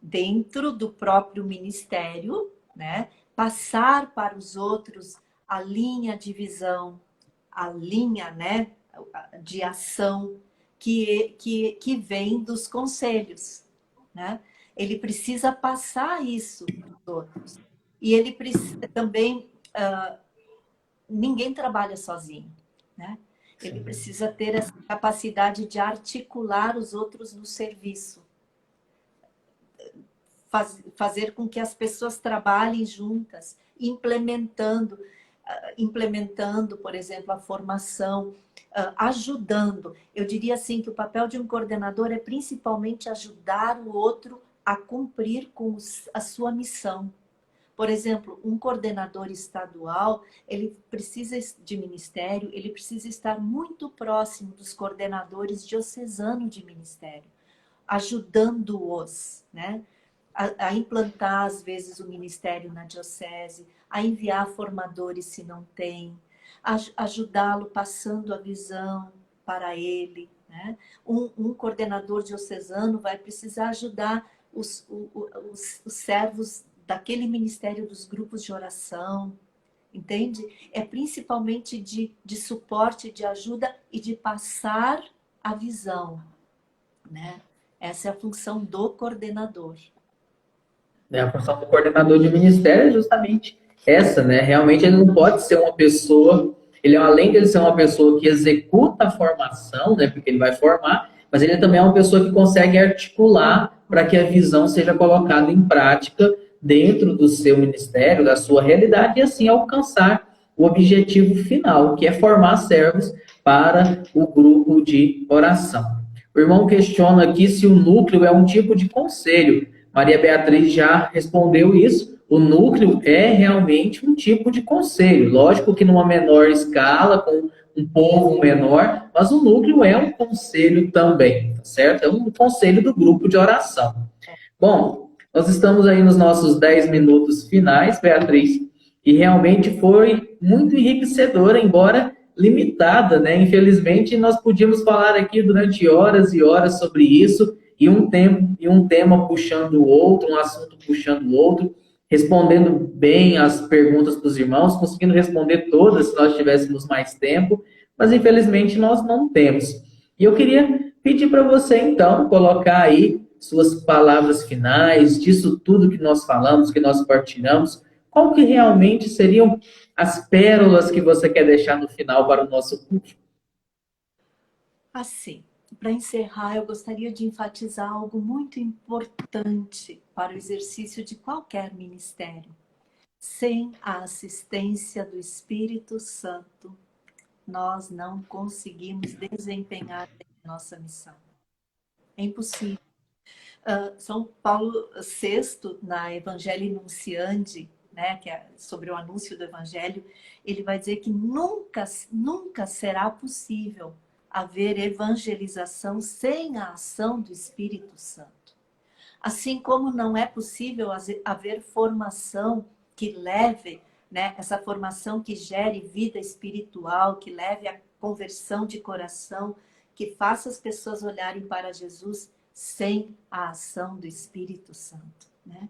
Dentro do próprio ministério, né? Passar para os outros a linha de visão, a linha, né, de ação que vem dos conselhos, né? Ele precisa passar isso para os outros. E ele precisa também... ninguém trabalha sozinho, né? Ele precisa ter essa capacidade de articular os outros no serviço. Fazer com que as pessoas trabalhem juntas, implementando, por exemplo, a formação, ajudando. Eu diria assim que o papel de um coordenador é principalmente ajudar o outro a cumprir com a sua missão. Por exemplo, um coordenador estadual, ele precisa de ministério, ele precisa estar muito próximo dos coordenadores diocesanos de ministério, ajudando-os, né? A implantar, às vezes, o ministério na diocese, a enviar formadores se não tem, ajudá-lo passando a visão para ele, né? Um coordenador diocesano vai precisar ajudar os servos daquele ministério dos grupos de oração, entende? É principalmente de suporte, de ajuda e de passar a visão, né? Essa é a função do coordenador. A função do coordenador de ministério é justamente essa, né? Realmente ele não pode ser uma pessoa, ele além de ser uma pessoa que executa a formação, né? Porque ele vai formar, mas ele também é uma pessoa que consegue articular para que a visão seja colocada em prática dentro do seu ministério, da sua realidade, e assim alcançar o objetivo final, que é formar servos para o grupo de oração. O irmão questiona aqui se o núcleo é um tipo de conselho. Maria Beatriz já respondeu isso. O núcleo é realmente um tipo de conselho. Lógico que numa menor escala, com um povo menor, mas o núcleo é um conselho também, tá certo? É um conselho do grupo de oração. Bom, nós estamos aí nos nossos 10 minutos finais, Beatriz, e realmente foi muito enriquecedora, embora limitada, né? Infelizmente, nós podíamos falar aqui durante horas e horas sobre isso, e um tema puxando o outro, um assunto puxando o outro, respondendo bem as perguntas dos irmãos, conseguindo responder todas se nós tivéssemos mais tempo, mas infelizmente nós não temos. E eu queria pedir para você, então, colocar aí suas palavras finais, disso tudo que nós falamos, que nós partilhamos, qual que realmente seriam as pérolas que você quer deixar no final para o nosso culto? Assim, para encerrar, eu gostaria de enfatizar algo muito importante para o exercício de qualquer ministério. Sem a assistência do Espírito Santo, nós não conseguimos desempenhar a nossa missão. É impossível. São Paulo VI, na Evangelii Nunciandi, né, que é sobre o anúncio do Evangelho, ele vai dizer que nunca será possível haver evangelização sem a ação do Espírito Santo. Assim como não é possível haver formação que leve, né, essa formação que gere vida espiritual, que leve a conversão de coração, que faça as pessoas olharem para Jesus sem a ação do Espírito Santo, né?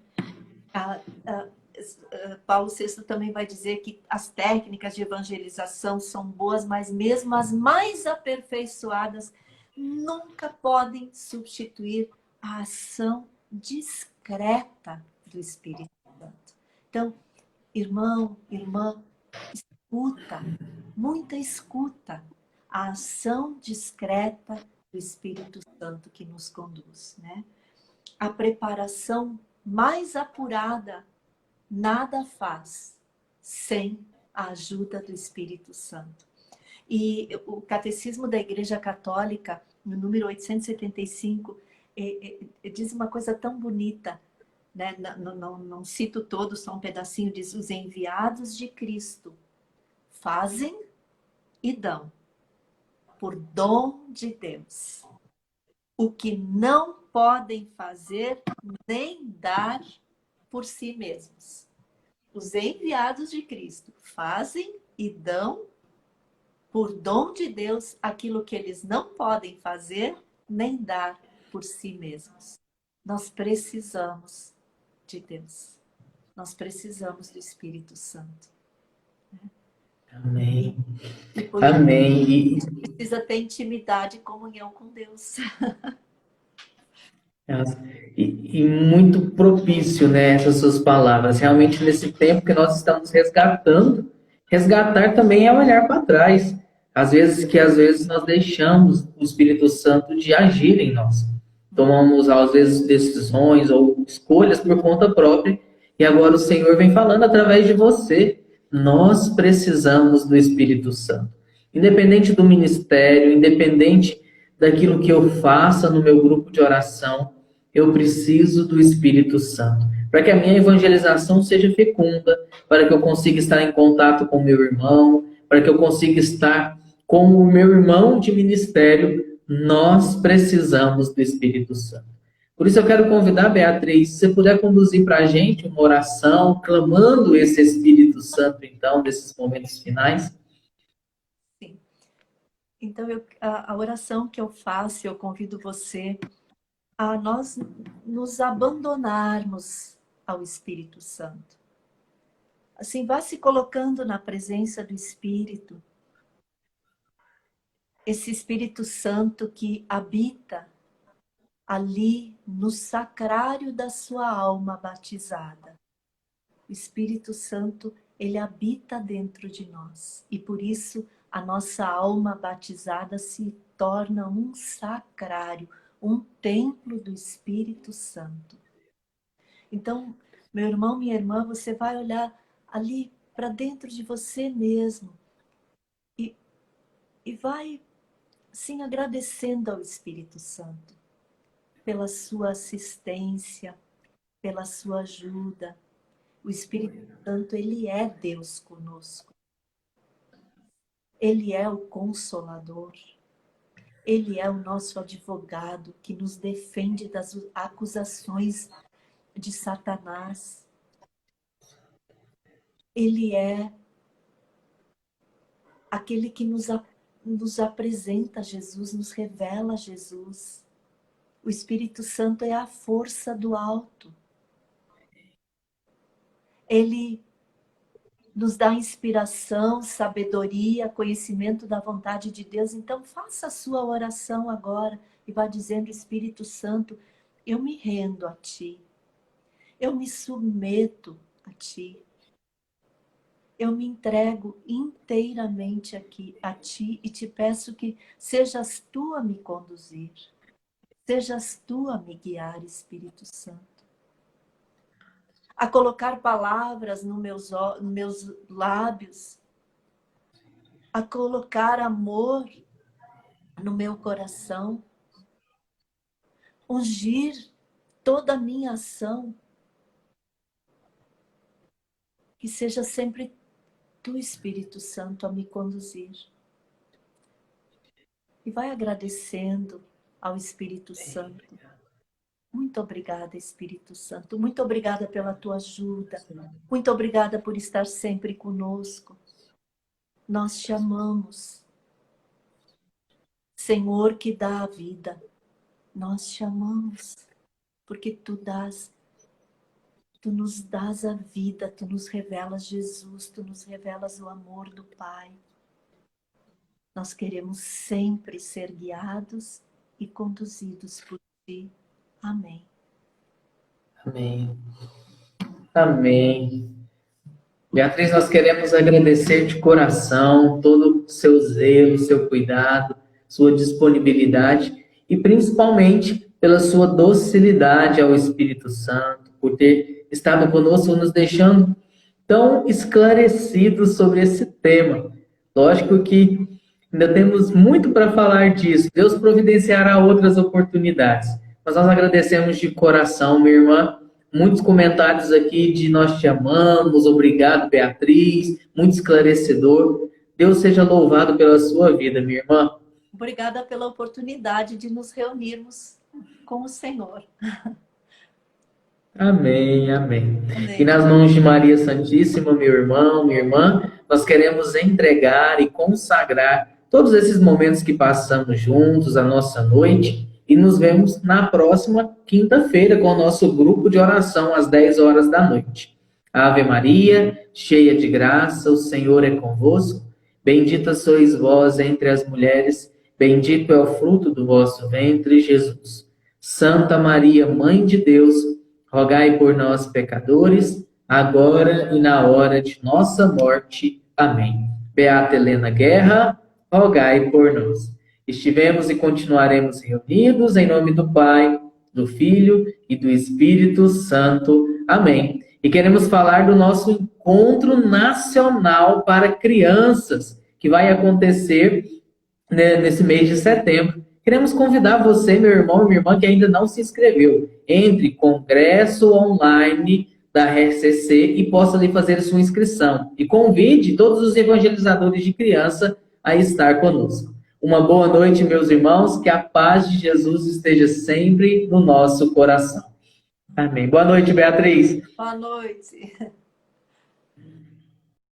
Paulo VI também vai dizer que as técnicas de evangelização são boas, mas mesmo as mais aperfeiçoadas nunca podem substituir a ação discreta do Espírito Santo. Então, irmão, irmã, escuta, muita escuta, a ação discreta do Espírito Santo que nos conduz, né? A preparação mais apurada nada faz sem a ajuda do Espírito Santo. E o Catecismo da Igreja Católica, no número 875, diz uma coisa tão bonita, né? Não cito todo, só um pedacinho, diz: os enviados de Cristo fazem e dão, por dom de Deus, o que não podem fazer nem dar por si mesmos. Os enviados de Cristo fazem e dão, por dom de Deus, aquilo que eles não podem fazer nem dar por si mesmos. Nós precisamos de Deus. Nós precisamos do Espírito Santo. Amém. E por isso Amém. a gente precisa ter intimidade e comunhão com Deus. E muito propício, né, essas suas palavras. Realmente, nesse tempo que nós estamos resgatando, resgatar também é olhar para trás. Às vezes nós deixamos o Espírito Santo de agir em nós. Tomamos, às vezes, decisões ou escolhas por conta própria, e agora o Senhor vem falando através de você. Nós precisamos do Espírito Santo. Independente do ministério, independente daquilo que eu faça no meu grupo de oração, eu preciso do Espírito Santo. Para que a minha evangelização seja fecunda, para que eu consiga estar em contato com o meu irmão, para que eu consiga estar com o meu irmão de ministério, nós precisamos do Espírito Santo. Por isso eu quero convidar, Beatriz, se você puder conduzir para a gente uma oração, clamando esse Espírito Santo, então, nesses momentos finais. Sim. Então, a oração que eu faço, eu convido você a nós nos abandonarmos ao Espírito Santo. Assim, vá se colocando na presença do Espírito. Esse Espírito Santo que habita ali no sacrário da sua alma batizada. O Espírito Santo, ele habita dentro de nós. E por isso a nossa alma batizada se torna um sacrário, um templo do Espírito Santo. Então, meu irmão, minha irmã, você vai olhar ali para dentro de você mesmo e vai, sim, agradecendo ao Espírito Santo pela sua assistência, pela sua ajuda. O Espírito Santo, ele é Deus conosco. Ele é o Consolador. Ele é o nosso advogado que nos defende das acusações de Satanás. Ele é aquele que nos apresenta Jesus, nos revela Jesus. O Espírito Santo é a força do alto. Ele nos dá inspiração, sabedoria, conhecimento da vontade de Deus. Então, faça a sua oração agora e vá dizendo: Espírito Santo, eu me rendo a Ti. Eu me submeto a Ti. Eu me entrego inteiramente aqui a Ti e te peço que sejas Tu a me conduzir. Sejas Tu a me guiar, Espírito Santo. A colocar palavras nos meus lábios, a colocar amor no meu coração, ungir toda a minha ação, que seja sempre Tu, Espírito Santo, a me conduzir. E vai agradecendo ao Espírito Santo. Muito obrigada, Espírito Santo. Muito obrigada pela Tua ajuda. Muito obrigada por estar sempre conosco. Nós te amamos. Senhor que dá a vida, nós te amamos, porque Tu nos dás a vida, Tu nos revelas Jesus, Tu nos revelas o amor do Pai. Nós queremos sempre ser guiados e conduzidos por Ti. Amém. Amém. Amém. Beatriz, nós queremos agradecer de coração todo o seu zelo, seu cuidado, sua disponibilidade e principalmente pela sua docilidade ao Espírito Santo, por ter estado conosco, nos deixando tão esclarecidos sobre esse tema. Lógico que ainda temos muito para falar disso. Deus providenciará outras oportunidades. Mas nós agradecemos de coração, minha irmã. Muitos comentários aqui de nós te amamos, obrigado, Beatriz, muito esclarecedor. Deus seja louvado pela sua vida, minha irmã. Obrigada pela oportunidade de nos reunirmos com o Senhor. Amém, amém. Amém. E nas mãos de Maria Santíssima, meu irmão, minha irmã, nós queremos entregar e consagrar todos esses momentos que passamos juntos, a nossa noite, e nos vemos na próxima quinta-feira com o nosso grupo de oração às 10 horas da noite. Ave Maria, cheia de graça, o Senhor é convosco. Bendita sois vós entre as mulheres, bendito é o fruto do vosso ventre, Jesus. Santa Maria, Mãe de Deus, rogai por nós, pecadores, agora e na hora de nossa morte. Amém. Beata Helena Guerra, rogai por nós. Estivemos e continuaremos reunidos em nome do Pai, do Filho e do Espírito Santo. Amém. E queremos falar do nosso encontro nacional para crianças, que vai acontecer, né, nesse mês de setembro. Queremos convidar você, meu irmão e minha irmã, que ainda não se inscreveu. Entre Congresso Online da RCC e possa ali fazer a sua inscrição. E convide todos os evangelizadores de criança a estar conosco. Uma boa noite, meus irmãos, que a paz de Jesus esteja sempre no nosso coração. Amém. Boa noite, Beatriz. Boa noite.